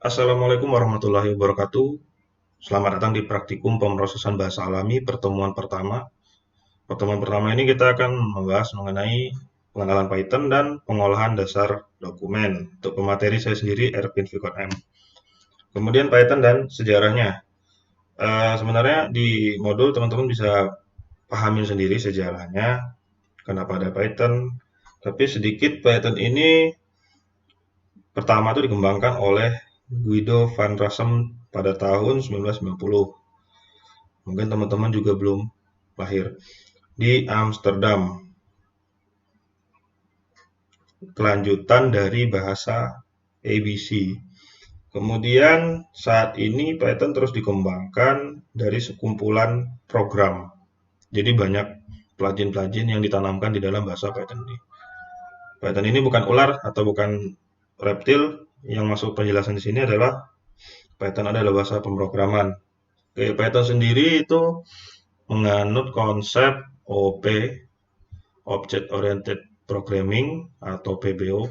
Assalamualaikum warahmatullahi wabarakatuh. Selamat datang di praktikum pemrosesan bahasa alami pertemuan pertama. Pertemuan pertama ini kita akan membahas mengenai pengenalan Python dan pengolahan dasar dokumen. Untuk pemateri saya sendiri Ervin Vikon M. Kemudian Python dan sejarahnya. Sebenarnya di modul teman-teman bisa pahamin sendiri sejarahnya, kenapa ada Python. Tapi sedikit Python ini pertama itu dikembangkan oleh Guido van Rossum pada tahun 1990. Mungkin teman-teman juga belum lahir. Di Amsterdam. Kelanjutan dari bahasa ABC. Kemudian saat ini Python terus dikembangkan dari sekumpulan program. Jadi banyak plugin-plugin yang ditanamkan di dalam bahasa Python ini. Python ini bukan ular atau bukan reptil. Yang masuk penjelasan di sini adalah Python adalah bahasa pemrograman. Oke, Python sendiri itu menganut konsep OP, Object Oriented Programming atau PBO,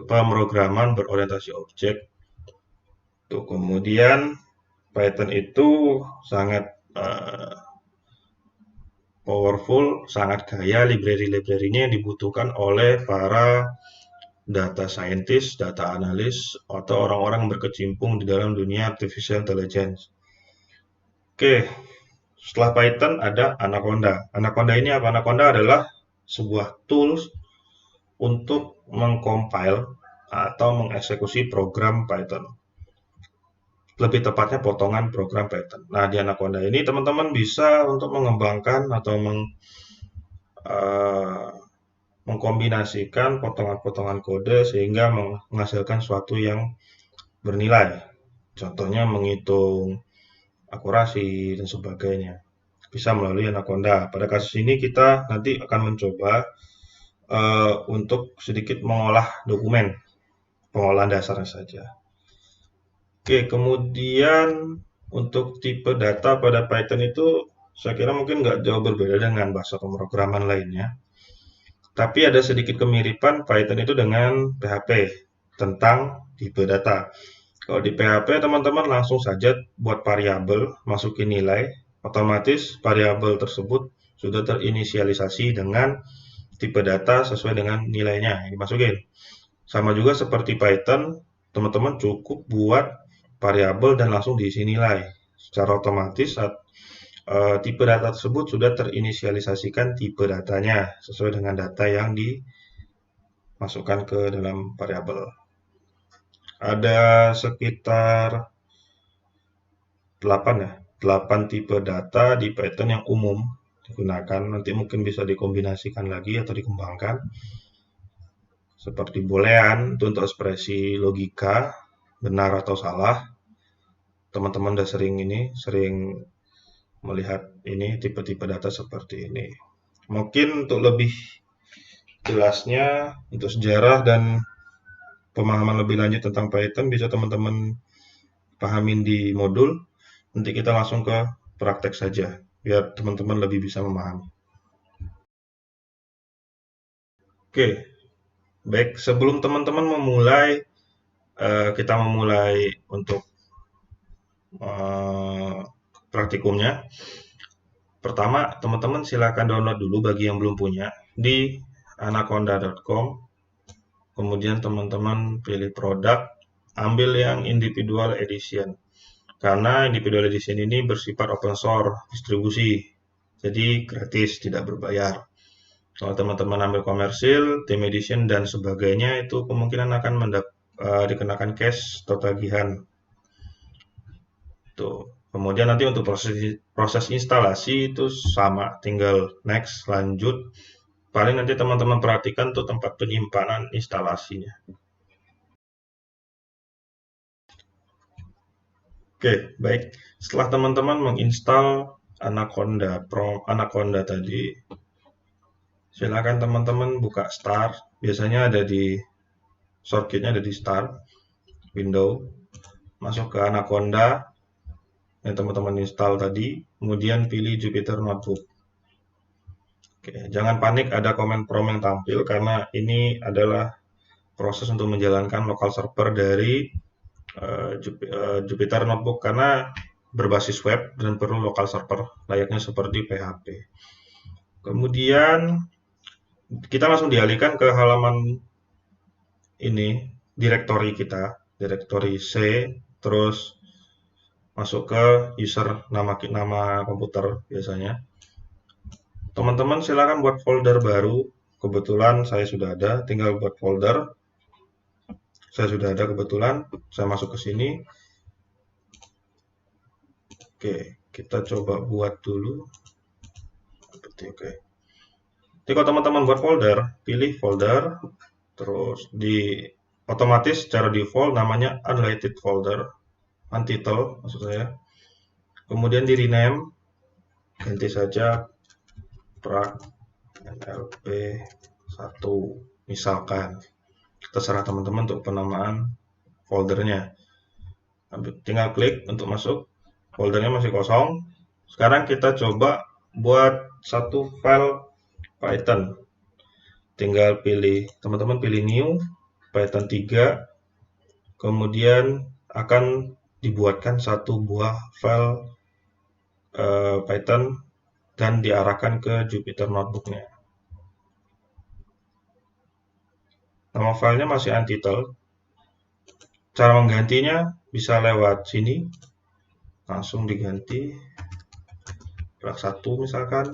pemrograman berorientasi objek. Tuh, kemudian Python itu sangat powerful, sangat kaya library-library-nya yang dibutuhkan oleh para data scientist, data analis, atau orang-orang berkecimpung di dalam dunia artificial intelligence. Oke, setelah Python ada Anaconda. Anaconda ini apa? Anaconda adalah sebuah tools untuk mengcompile atau mengeksekusi program Python. Lebih tepatnya potongan program Python. Nah, di Anaconda ini teman-teman bisa untuk mengembangkan atau mengkombinasikan potongan-potongan kode sehingga menghasilkan sesuatu yang bernilai. Contohnya menghitung akurasi dan sebagainya. Bisa melalui Anaconda. Pada kasus ini kita nanti akan mencoba untuk sedikit mengolah dokumen, pengolahan dasarnya saja. Oke, kemudian untuk tipe data pada Python itu saya kira mungkin nggak jauh berbeda dengan bahasa pemrograman lainnya. Tapi ada sedikit kemiripan Python itu dengan PHP tentang tipe data. Kalau di PHP teman-teman langsung saja buat variabel, masukin nilai, otomatis variabel tersebut sudah terinisialisasi dengan tipe data sesuai dengan nilainya yang dimasukin. Sama juga seperti Python, teman-teman cukup buat variabel dan langsung diisi nilai. Secara otomatis saat tipe data tersebut sudah terinisialisasikan tipe datanya sesuai dengan data yang dimasukkan ke dalam variabel. Ada sekitar 8 tipe data di Python yang umum digunakan. Nanti mungkin bisa dikombinasikan lagi atau dikembangkan. Seperti boolean itu untuk ekspresi logika, benar atau salah. Teman-teman udah sering melihat ini tipe-tipe data seperti ini. Mungkin untuk lebih jelasnya untuk sejarah dan pemahaman lebih lanjut tentang Python bisa teman-teman pahamin di modul. Nanti kita langsung ke praktek saja biar teman-teman lebih bisa memahami. Oke, baik, sebelum teman-teman memulai kita memulai untuk praktikumnya. Pertama, teman-teman silakan download dulu bagi yang belum punya di anaconda.com. Kemudian teman-teman pilih produk, ambil yang individual edition. Karena individual edition ini bersifat open source, distribusi. Jadi gratis, tidak berbayar. Kalau teman-teman ambil komersil, team edition dan sebagainya itu kemungkinan akan dikenakan cash atau tagihan. Tuh. Kemudian nanti untuk proses instalasi itu sama, tinggal next, lanjut. Paling nanti teman-teman perhatikan tuh tempat penyimpanan instalasinya. Oke, baik. Setelah teman-teman menginstal Anaconda tadi, silakan teman-teman buka Start. Biasanya ada di shortcut-nya ada di Start, Window, masuk ke Anaconda yang teman-teman install tadi, kemudian pilih Jupyter Notebook. Oke, jangan panik ada komen prom yang tampil karena ini adalah proses untuk menjalankan local server dari Jupyter Notebook karena berbasis web dan perlu local server layaknya seperti PHP. Kemudian kita langsung dialihkan ke halaman ini, direktori kita, direktori C, terus masuk ke user nama komputer biasanya. Teman-teman silakan buat folder baru. Kebetulan saya sudah ada, tinggal buat folder. Saya sudah ada kebetulan, saya masuk ke sini. Oke, kita coba buat dulu. Oke. Jadi kalau teman-teman buat folder, pilih folder, terus di otomatis secara default namanya unrelated folder, untitled maksud saya. Kemudian di rename, ganti saja prac nlp 1 misalkan. Terserah teman-teman untuk penamaan foldernya. Tinggal klik untuk masuk, foldernya masih kosong. Sekarang kita coba buat satu file Python. Tinggal pilih, teman-teman pilih new, Python 3, kemudian akan dibuatkan satu buah file Python dan diarahkan ke Jupyter Notebook-nya. Nama filenya masih untitled. Cara menggantinya bisa lewat sini, langsung diganti prac 1 misalkan,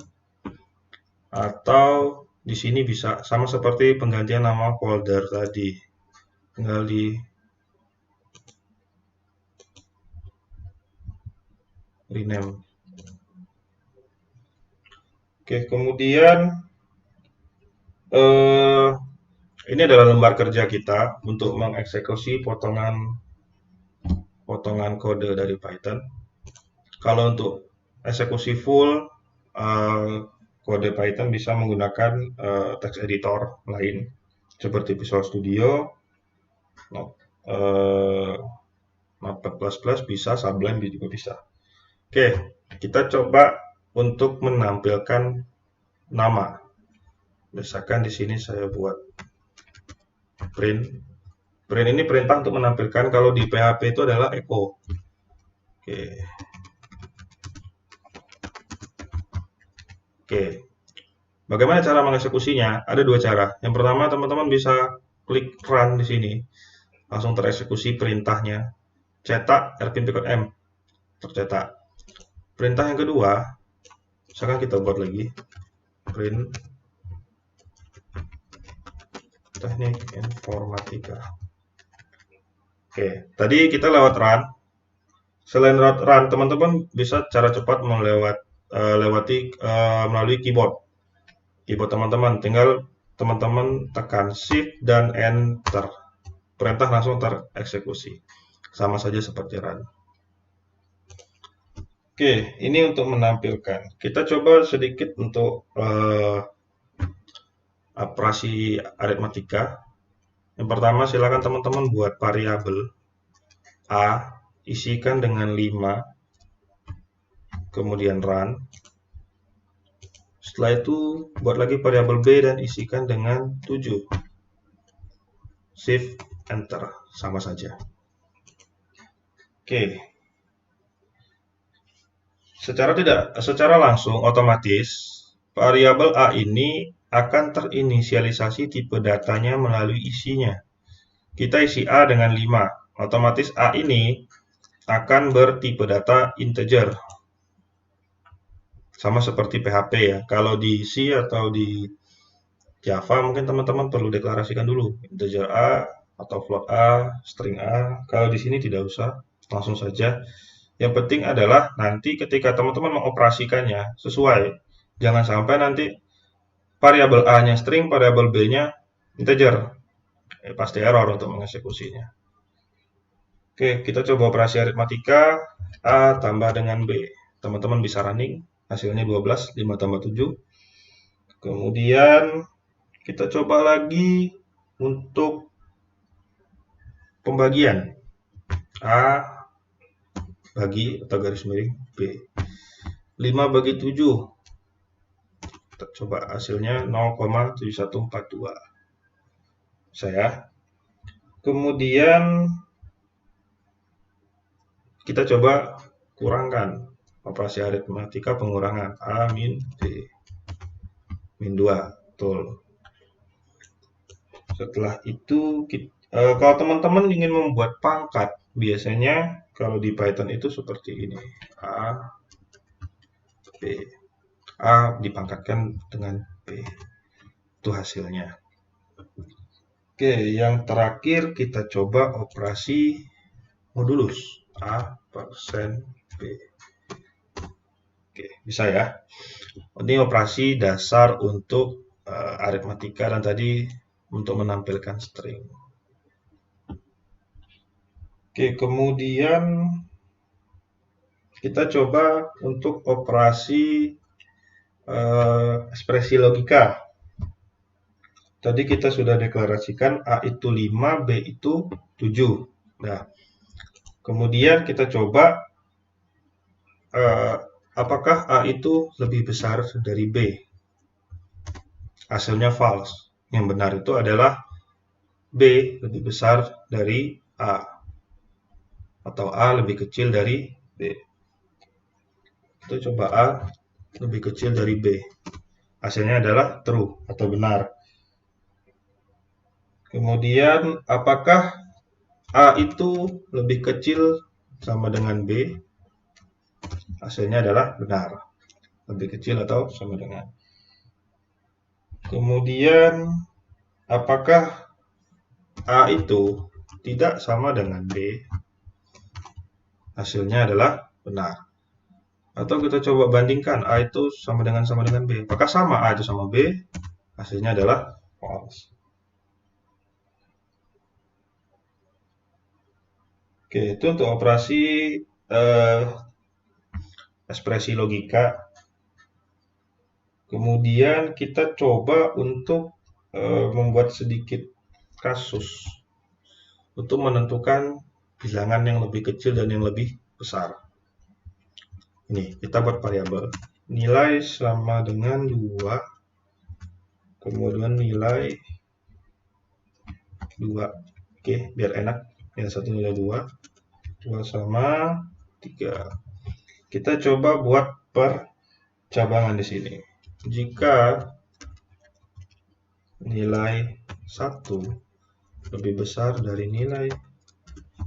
atau di sini bisa sama seperti penggantian nama folder tadi, tinggal di rename. Oke, kemudian ini adalah lembar kerja kita untuk mengeksekusi potongan kode dari Python. Kalau untuk eksekusi full kode Python bisa menggunakan text editor lain seperti Visual Studio, Notepad++ bisa, Sublime juga bisa. Oke, kita coba untuk menampilkan nama. Misalkan di sini saya buat print. Print ini perintah untuk menampilkan, kalau di PHP itu adalah echo. Oke. Bagaimana cara mengeksekusinya? Ada dua cara. Yang pertama, teman-teman bisa klik run di sini. Langsung tereksekusi perintahnya. Cetak rpm tercetak. Perintah yang kedua, misalkan kita buat lagi print teknik informatika. Oke, tadi kita lewat run. Selain lewat run, teman-teman bisa cara cepat melewati melalui keyboard. Keyboard teman-teman, tinggal teman-teman tekan Shift dan Enter. Perintah langsung tereksekusi. Sama saja seperti run. Oke, ini untuk menampilkan. Kita coba sedikit untuk operasi aritmatika. Yang pertama, silakan teman-teman buat variabel A, isikan dengan 5, kemudian run. Setelah itu, buat lagi variabel B dan isikan dengan 7. Shift, Enter, sama saja. Oke. Secara langsung, otomatis, variabel A ini akan terinisialisasi tipe datanya melalui isinya. Kita isi A dengan 5. Otomatis A ini akan bertipe data integer. Sama seperti PHP ya. Kalau di C atau di Java mungkin teman-teman perlu deklarasikan dulu. Integer A atau float A, string A. Kalau di sini tidak usah, langsung saja. Yang penting adalah nanti ketika teman-teman mengoperasikannya sesuai. Jangan sampai nanti variabel A-nya string, variabel B-nya integer. Pasti error untuk mengeksekusinya. Oke, kita coba operasi aritmatika. A tambah dengan B. Teman-teman bisa running. Hasilnya 12, 5 tambah 7. Kemudian kita coba lagi untuk pembagian. A bagi atau garis miring B. 5 bagi 7. Kita coba hasilnya 0,7142. Saya Kemudian kita coba kurangkan operasi aritmatika pengurangan A min B min 2. Betul. Setelah itu kalau teman-teman ingin membuat pangkat, biasanya kalau di Python itu seperti ini. A, B. A dipangkatkan dengan B. Itu hasilnya. Oke, yang terakhir kita coba operasi modulus. A persen B. Oke, bisa ya. Ini operasi dasar untuk aritmatika dan tadi untuk menampilkan string. Oke, kemudian kita coba untuk operasi ekspresi logika. Tadi kita sudah deklarasikan A itu 5, B itu 7. Nah, kemudian kita coba apakah A itu lebih besar dari B? Hasilnya false. Yang benar itu adalah B lebih besar dari A. Atau A lebih kecil dari B. Kita coba A lebih kecil dari B. Hasilnya adalah true atau benar. Kemudian apakah A itu lebih kecil sama dengan B? Hasilnya adalah benar. Lebih kecil atau sama dengan. Kemudian apakah A itu tidak sama dengan B? Hasilnya adalah benar. Atau kita coba bandingkan A itu sama dengan B. Apakah sama A itu sama B? Hasilnya adalah false. Oke, itu untuk operasi ekspresi logika. Kemudian kita coba untuk membuat sedikit kasus untuk menentukan bilangan yang lebih kecil dan yang lebih besar. Ini, kita buat variabel. Nilai sama dengan 2, kemudian nilai 2. Oke, biar enak. Yang satu nilai 2 sama 3. Kita coba buat percabangan di sini. Jika nilai 1 lebih besar dari nilai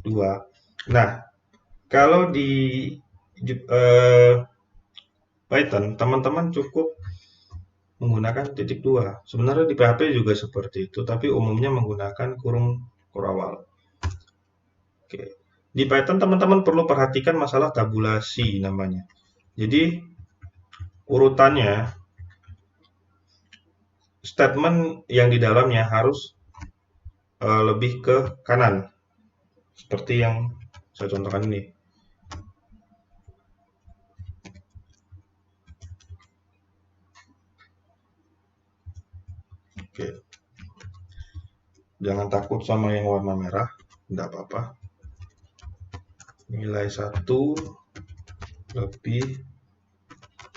2. Nah, kalau di Python, teman-teman cukup menggunakan titik 2. Sebenarnya di PHP juga seperti itu, tapi umumnya menggunakan kurung kurawal. Oke. Di Python teman-teman perlu perhatikan masalah tabulasi namanya. Jadi urutannya statement yang di dalamnya harus lebih ke kanan. Seperti yang saya contohkan ini. Oke. Jangan takut sama yang warna merah, tidak apa-apa. Nilai 1 lebih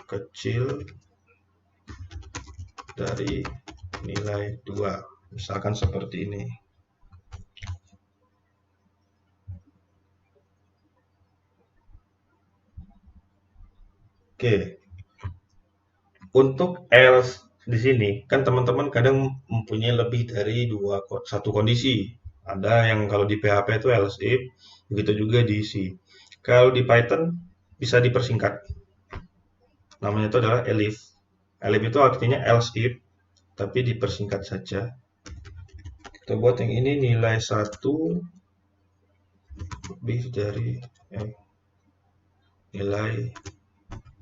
kecil dari nilai 2. Misalkan seperti ini. Oke. Untuk else di sini kan teman-teman kadang mempunyai lebih dari satu kondisi. Ada yang kalau di PHP itu else if, begitu juga di C. Kalau di Python bisa dipersingkat. Namanya itu adalah elif. Elif itu artinya else if, tapi dipersingkat saja. Kita buat yang ini nilai 1 lebih dari nilai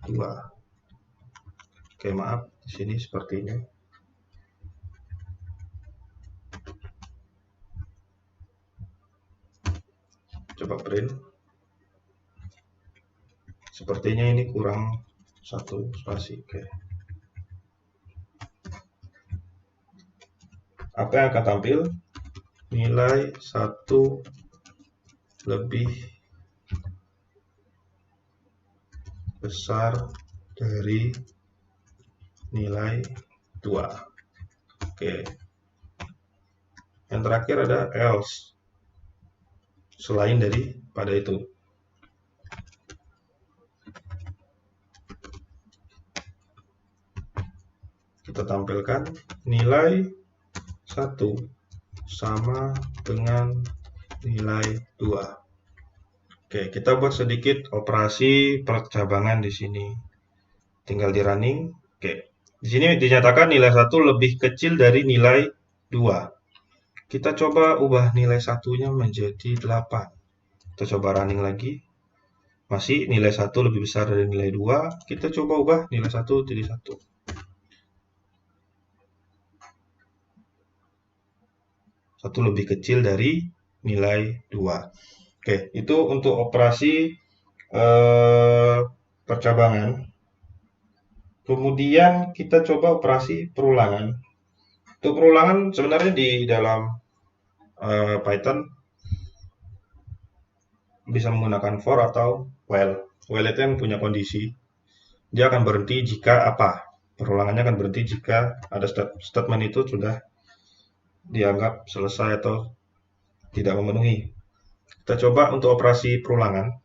2. Oke, maaf, di sini seperti ini. Coba print. Sepertinya ini kurang 1 spasi. Oke. Apa yang akan tampil? Nilai 1 lebih besar dari nilai 2. Oke. Yang terakhir ada else. selain daripada itu. Kita tampilkan nilai 1 sama dengan nilai 2. Oke, kita buat sedikit operasi percabangan di sini. Tinggal di running. Oke. Di sini dinyatakan nilai 1 lebih kecil dari nilai 2. Kita coba ubah nilai 1-nya menjadi 8. Kita coba running lagi. Masih nilai 1 lebih besar dari nilai 2. Kita coba ubah nilai 1 jadi 1. Satu lebih kecil dari nilai 2. Oke, itu untuk operasi percabangan. Kemudian kita coba operasi perulangan. Untuk perulangan sebenarnya di dalam Python bisa menggunakan for atau while. While itu yang punya kondisi. Dia akan berhenti jika apa? Perulangannya akan berhenti jika ada statement itu sudah dianggap selesai atau tidak memenuhi. Kita coba untuk operasi perulangan.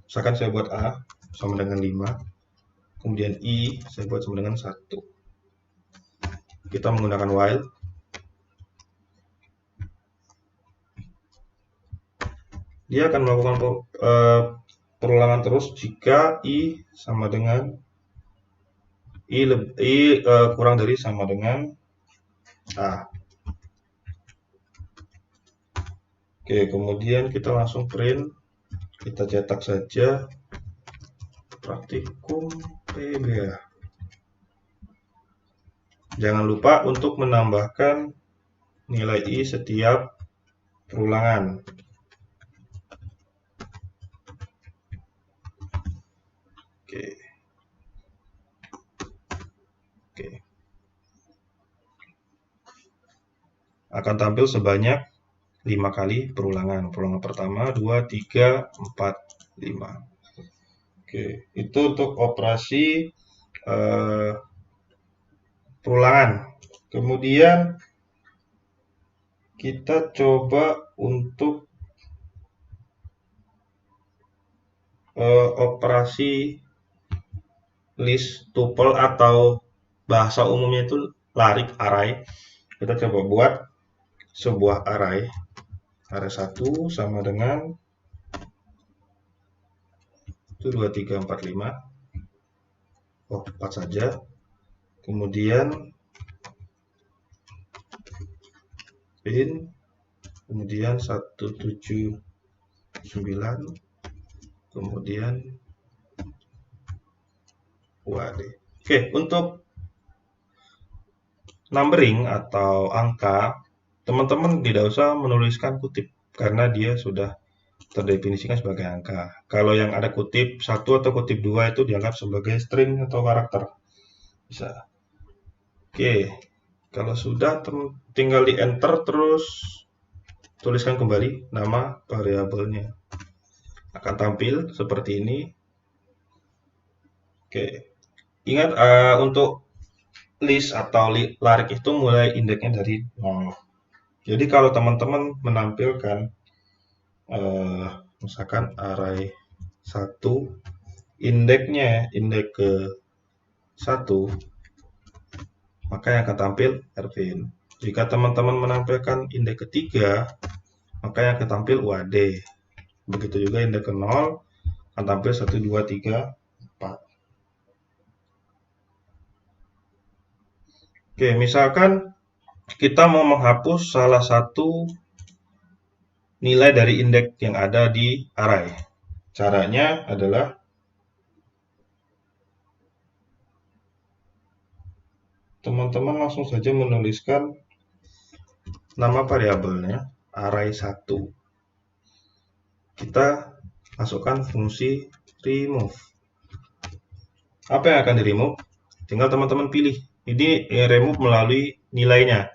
Misalkan saya buat A sama dengan 5. Kemudian I saya buat sama dengan 1. Kita menggunakan while. Dia akan melakukan perulangan terus jika I sama dengan I kurang dari sama dengan A. Oke, kemudian kita langsung print. Kita cetak saja praktikum PBA. Jangan lupa untuk menambahkan nilai I setiap perulangan. Oke. Akan tampil sebanyak 5 kali perulangan. Perulangan pertama, 2, 3, 4, 5. Oke, itu untuk operasi perulangan. Kemudian kita coba untuk operasi list, tuple, atau bahasa umumnya itu larik, array. Kita coba buat sebuah array. Array 1 sama dengan 2, 3, 4, 5. Oh, 4 saja. Kemudian pin, kemudian 179, kemudian UAD. Oke, untuk numbering atau angka, teman-teman tidak usah menuliskan kutip karena dia sudah terdefinisikan sebagai angka. Kalau yang ada kutip 1 atau kutip 2 itu dianggap sebagai string atau karakter. Bisa. Oke, kalau sudah tinggal di enter, terus tuliskan kembali nama variabelnya. Akan tampil seperti ini. Oke, ingat untuk list atau larik itu mulai indeksnya dari 0. Jadi kalau teman-teman menampilkan misalkan array 1, indeksnya indeks ke 1, maka yang akan tampil rpin. Jika teman-teman menampilkan indeks ketiga, maka yang akan tampil UAD. Begitu juga indeks ke 0 akan tampil 1, 2, 3, 4. Oke, misalkan kita mau menghapus salah satu nilai dari indeks yang ada di array. Caranya adalah teman-teman langsung saja menuliskan nama variabelnya array 1. Kita masukkan fungsi remove. Apa yang akan di-remove? Tinggal teman-teman pilih. Ini remove melalui nilainya.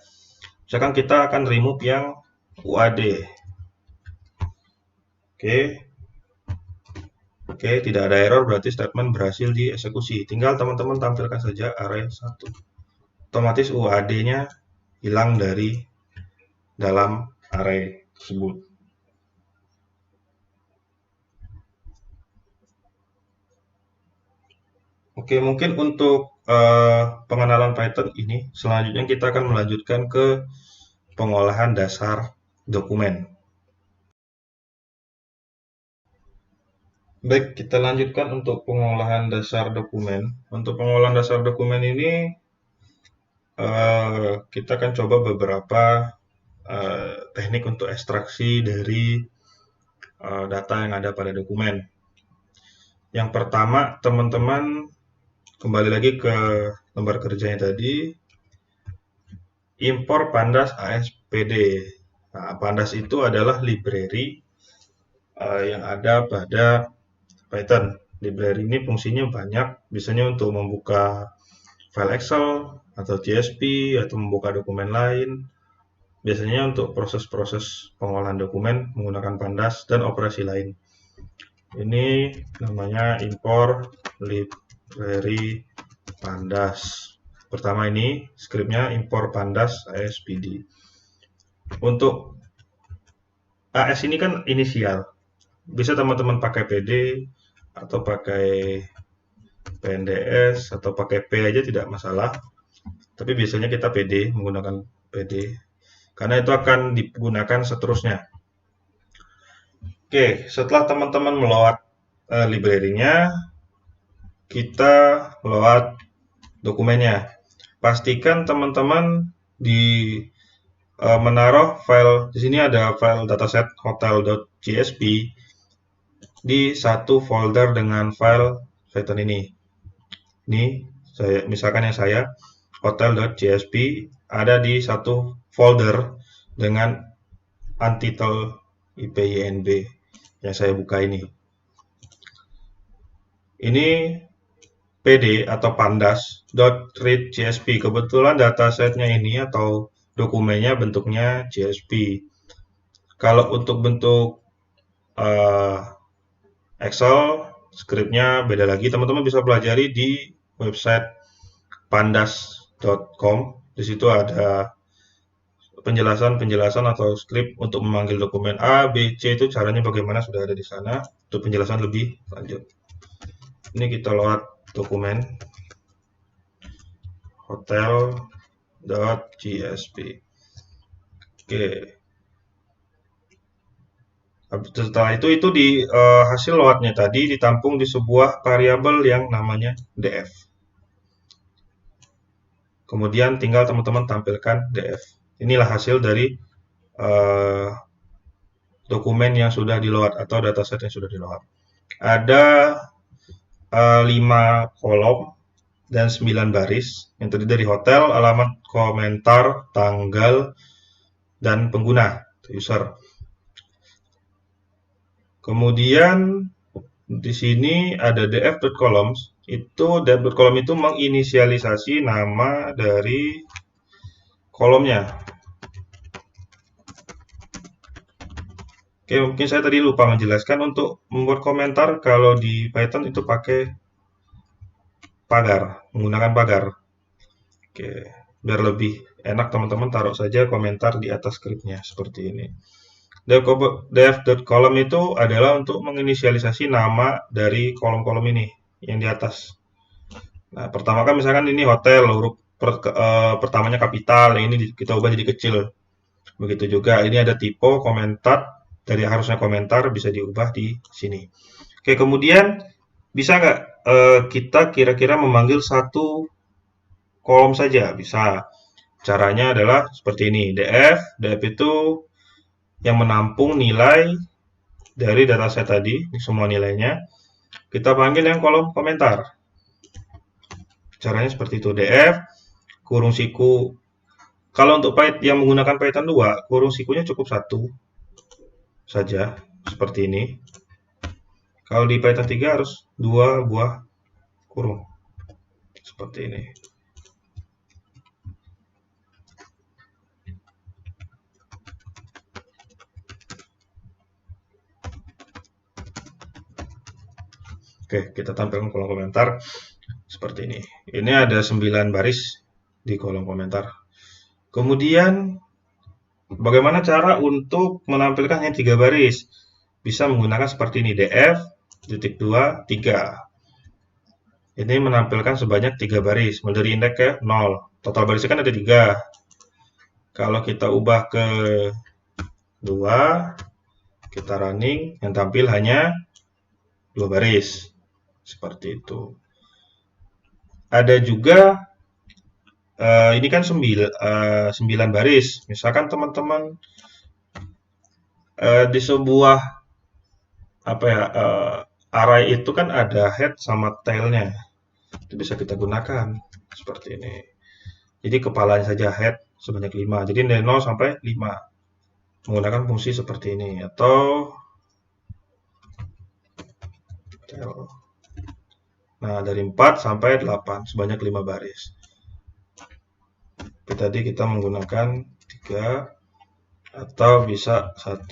Misalkan kita akan remove yang UAD. Oke, tidak ada error, berarti statement berhasil dieksekusi. Tinggal teman-teman tampilkan saja array 1. Otomatis UAD-nya hilang dari dalam array tersebut. Oke, mungkin untuk pengenalan Python ini, selanjutnya kita akan melanjutkan ke pengolahan dasar dokumen. Baik, kita lanjutkan untuk pengolahan dasar dokumen. Untuk pengolahan dasar dokumen ini, kita akan coba beberapa teknik untuk ekstraksi dari data yang ada pada dokumen. Yang pertama, teman-teman kembali lagi ke lembar kerjanya tadi, impor pandas ASPD. Nah, pandas itu adalah library yang ada pada Python. Library ini fungsinya banyak, biasanya untuk membuka file Excel atau CSV atau membuka dokumen lain. Biasanya untuk proses-proses pengolahan dokumen menggunakan pandas dan operasi lain. Ini namanya impor library pandas. Pertama ini scriptnya impor pandas ASPD. Untuk AS ini kan inisial. Bisa teman-teman pakai PD atau pakai PNDS atau pakai P aja tidak masalah. Tapi biasanya kita PD, menggunakan PD. Karena itu akan digunakan seterusnya. Oke, setelah teman-teman meload library-nya, kita load dokumennya. Pastikan teman-teman di menaruh file, di sini ada file dataset hotel.csv di satu folder dengan file Python ini. Ini saya, misalkan yang saya hotel.csv ada di satu folder dengan untitled IPYNB yang saya buka ini. Ini PD atau pandas.read.csv. Kebetulan datasetnya ini atau dokumennya bentuknya CSV. Kalau untuk bentuk Excel, scriptnya beda lagi. Teman-teman bisa pelajari di website pandas.com. Di situ ada penjelasan atau script untuk memanggil dokumen A, B, C itu caranya bagaimana sudah ada di sana. Untuk penjelasan lebih lanjut. Ini kita load dokumen hotel.csv. Oke. Setelah itu di hasil loadnya tadi ditampung di sebuah variabel yang namanya df. Kemudian tinggal teman-teman tampilkan df. Inilah hasil dari dokumen yang sudah di load atau dataset yang sudah di load. Ada 5 kolom dan 9 baris yang terdiri dari hotel, alamat, komentar, tanggal, dan pengguna, user. Kemudian di sini ada df.columns. Itu df.column itu menginisialisasi nama dari kolomnya. Oke, mungkin saya tadi lupa menjelaskan untuk membuat komentar kalau di Python itu pakai pagar, menggunakan pagar. Oke, biar lebih enak teman-teman taruh saja komentar di atas scriptnya seperti ini. Def.column itu adalah untuk menginisialisasi nama dari kolom-kolom ini yang di atas. Nah, pertama kan misalkan ini hotel, huruf pertamanya kapital, ini kita ubah jadi kecil. Begitu juga, ini ada tipe komentar, dari harusnya komentar bisa diubah di sini. Oke, kemudian bisa nggak kita kira-kira memanggil satu kolom saja? Bisa. Caranya adalah seperti ini. df itu yang menampung nilai dari dataset tadi, semua nilainya. Kita panggil yang kolom komentar. Caranya seperti itu. df kurung siku. Kalau untuk Python yang menggunakan Python 2, kurung sikunya cukup 1 saja, seperti ini. Kalau di Python 3 harus 2 buah kurung. Seperti ini. Oke, kita tampilkan kolom komentar seperti ini. Ini ada 9 baris di kolom komentar. Kemudian, bagaimana cara untuk menampilkan yang 3 baris? Bisa menggunakan seperti ini, df, titik 2, 3. Ini menampilkan sebanyak 3 baris, mulai dari indeks ke 0. Total barisnya kan ada 3. Kalau kita ubah ke 2, kita running, yang tampil hanya 2 baris. Seperti itu. Ada juga, ini kan 9 baris. Misalkan teman-teman di sebuah array itu kan ada head sama tailnya. Itu bisa kita gunakan seperti ini. Jadi kepalanya saja head sebanyak 5. Jadi dari 0 sampai 5. Menggunakan fungsi seperti ini. Atau nah, dari 4 sampai 8 sebanyak 5 baris. Tapi tadi kita menggunakan 3 atau bisa 1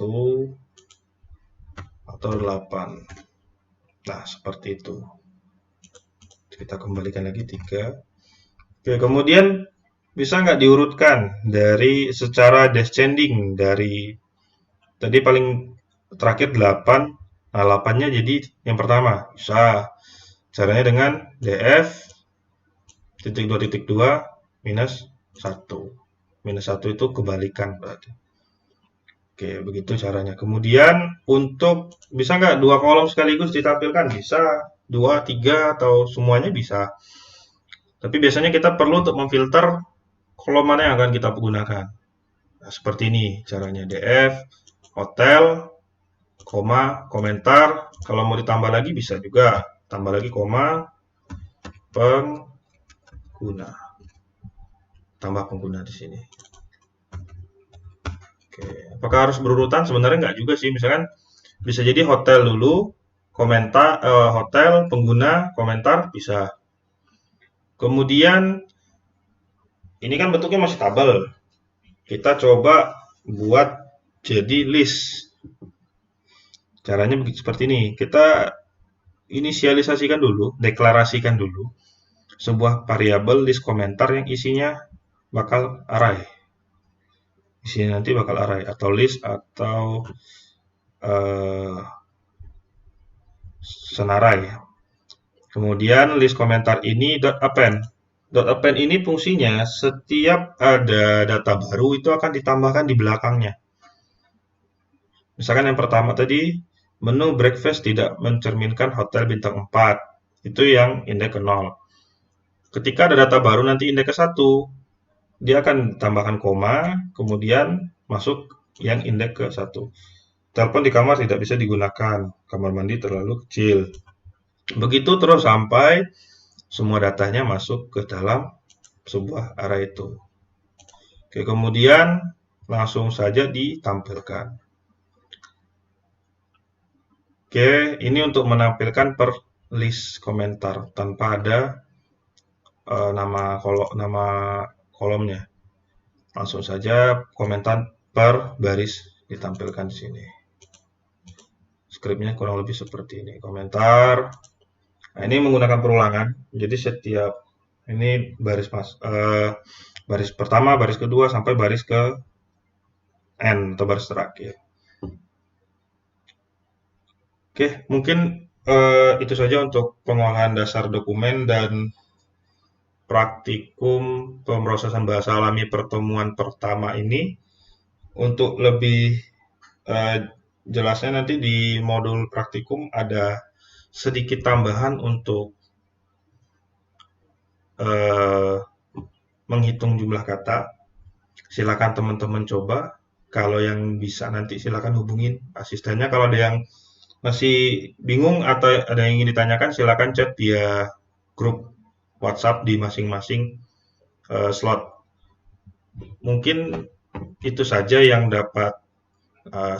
atau 8. Nah, seperti itu. Kita kembalikan lagi 3. Oke, kemudian bisa nggak diurutkan dari secara descending dari tadi paling terakhir 8. Nah, 8-nya jadi yang pertama. Bisa. Caranya dengan df titik 2 minus 1. Minus 1 itu kebalikan berarti. Oke, begitu caranya. Kemudian untuk bisa nggak 2 kolom sekaligus ditampilkan? Bisa. 2, 3, atau semuanya bisa. Tapi biasanya kita perlu untuk memfilter kolom mana yang akan kita gunakan. Nah, seperti ini caranya. df, hotel, koma, komentar. Kalau mau ditambah lagi bisa juga. Tambah lagi koma, pengguna. Tambah pengguna di sini. Oke, apakah harus berurutan? Sebenarnya nggak juga sih. Misalkan bisa jadi hotel dulu, komentar, hotel, pengguna, komentar, bisa. Kemudian, ini kan bentuknya masih tabel. Kita coba buat jadi list. Caranya seperti ini. Kita inisialisasikan dulu, deklarasikan dulu sebuah variabel list komentar yang isinya bakal array. Isinya nanti bakal array atau list atau senarai. Kemudian list komentar ini .append. .append ini fungsinya setiap ada data baru itu akan ditambahkan di belakangnya. Misalkan yang pertama tadi, menu breakfast tidak mencerminkan hotel bintang 4. Itu yang indeks ke 0. Ketika ada data baru nanti indeks ke 1, dia akan tambahkan koma, kemudian masuk yang indeks ke 1. Telepon di kamar tidak bisa digunakan, kamar mandi terlalu kecil. Begitu terus sampai semua datanya masuk ke dalam sebuah array itu. Oke, kemudian langsung saja ditampilkan. Oke, ini untuk menampilkan per list komentar tanpa ada nama kolomnya. Langsung saja komentar per baris ditampilkan di sini. Skripnya kurang lebih seperti ini. Komentar. Nah, ini menggunakan perulangan. Jadi setiap ini baris pertama, baris kedua sampai baris ke n atau baris terakhir. Oke, mungkin itu saja untuk pengolahan dasar dokumen dan praktikum pemrosesan bahasa alami pertemuan pertama ini. Untuk lebih jelasnya nanti di modul praktikum ada sedikit tambahan untuk menghitung jumlah kata. Silakan teman-teman coba. Kalau yang bisa nanti silakan hubungin asistennya. Kalau ada yang masih bingung atau ada yang ingin ditanyakan, silakan chat via grup WhatsApp di masing-masing slot. Mungkin itu saja yang dapat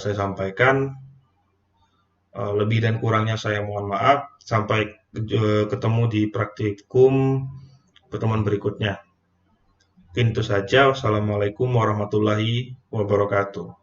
saya sampaikan. Lebih dan kurangnya saya mohon maaf. Sampai ketemu di praktikum pertemuan berikutnya. Mungkin itu saja. Wassalamualaikum warahmatullahi wabarakatuh.